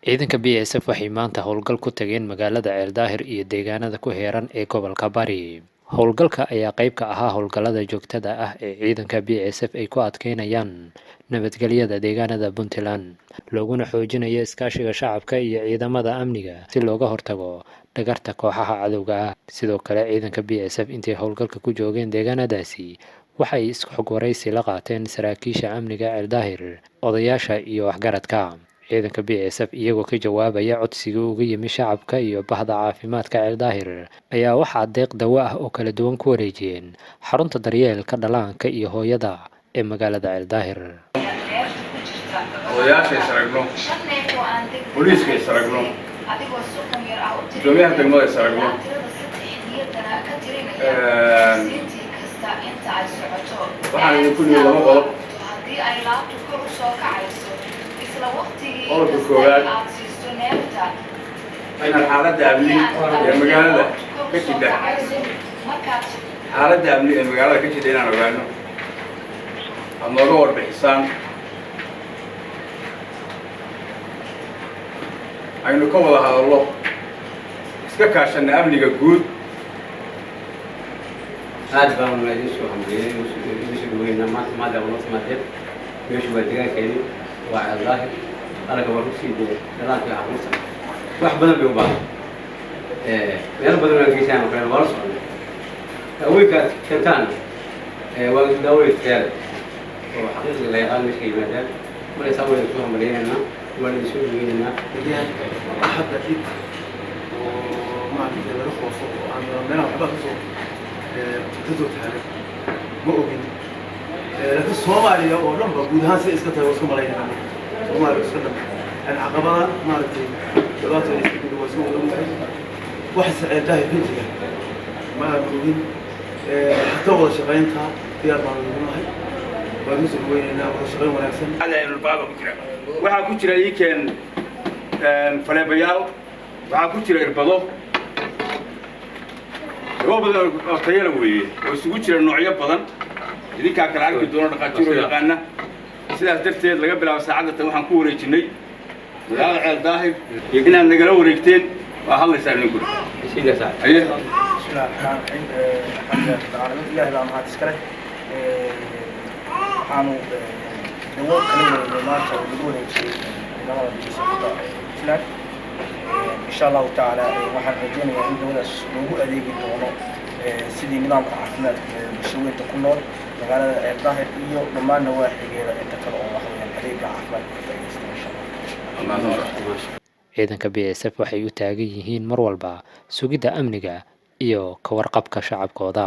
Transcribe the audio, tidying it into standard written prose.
ciidanka BSF waxay maanta howlgal ku tageen magaalada Ceeldaahir iyo deegaanada ku heeran ee gobolka Bari. Howlgalka ayaa qayb ka ahaa howlgallada joogtada ah ee ciidanka BSF ay ku adkeynayaan nabadgelyada deegaanada Puntland, looguna xoojinayo iskaashiga shacabka iyo ciidamada amniga si looga hortago dhagarta kooxaha cadowga ah. Sidoo kale ciidanka BSF intay howlgalka ku joogeen deegaanadaasi waxay isku xog waraysi la qaateen saraakiisha amniga Ceeldaahir, odayaasha iyo waxgaradka. ciidanka BSF iyagoo ka jawaabaya codsiga uga yimi shacabka iyo bahda caafimaadka Ceeldaahir ayaa waxaa deeq dawo ah oo kala duwan ku wareejiyeen xarunta daryeelka dhallaanka iyo hooyada ee magaalada Ceeldaahir. odayaasha saragno booliiska saragno gudoomiyaha degmada saragno waxaan idinku nimi laba qodob qodobka koowaad inaan xaaladda amni ee magaalada ka jidha inaan ogaano aad nooga warbixisaan aynu ka wada hadallo iska kaashanna amniga guud. aad baan idin soo hambeeyay weyna maanta maadam meeshu waa deegaankeeni waa Ceeldaahir anaga waa rusii dhalaanka caruurta wax badan bay u baahan meel badan oo geesaan oo kale wala socdo aweyka kantaan waa dawladda oo xaqiiqda la yaqaan meesha yimaadaan markay sawir soo hambeeyayna waa la soo dhaweynaa hadda dib oo maanta laga qoofo aan meel waxba ka soo taagan ma ogin laakiin Soomaaliya oo dhan guud ahaan si iska tahay isku malaynaa Soomaaliya iska dhan aan caqabada maartay dawladda isku dhow soo dhawahay wax Ceeldaahir bintiga ma ogin hatta wada shaqeynta diyaar baan u nahay waa mid weynayna wada shaqeyn wanaagsan hada inuu baaba ku jira waxa ku jira iikeen faleebayaal waxa ku jira irbado badan oo tayada weeye oo isugu jira noocyo badan idinka kala arki doona dhaqaatiir oo yaqaana sidaas darteed laga bilaabo saacada tan waxaan ku wareejinay magaalada Ceeldaahir inaad nagala wareegteen waa hadlaysaa idinku sidaas aye ilaahay baa mahad iskale waxaanu dawo kale maanta ugu wareejiyay magaalada Puntland إن شاء الله تعالى waxaan rajeynayaa in dawladdaas loogu adeegi doono sidii nidaamka caafimaadka bulshooyinka ku nool magaalada Ceeldaahir iyo dhammaan nawaaxigeeda inta kale oo waxweeyaan adeega caafimaadka ka faa'iideysta insha Allah. ciidanka BSF waxay u taagan yihiin mar walba sugidda amniga iyo ka warqabka shacabkooda.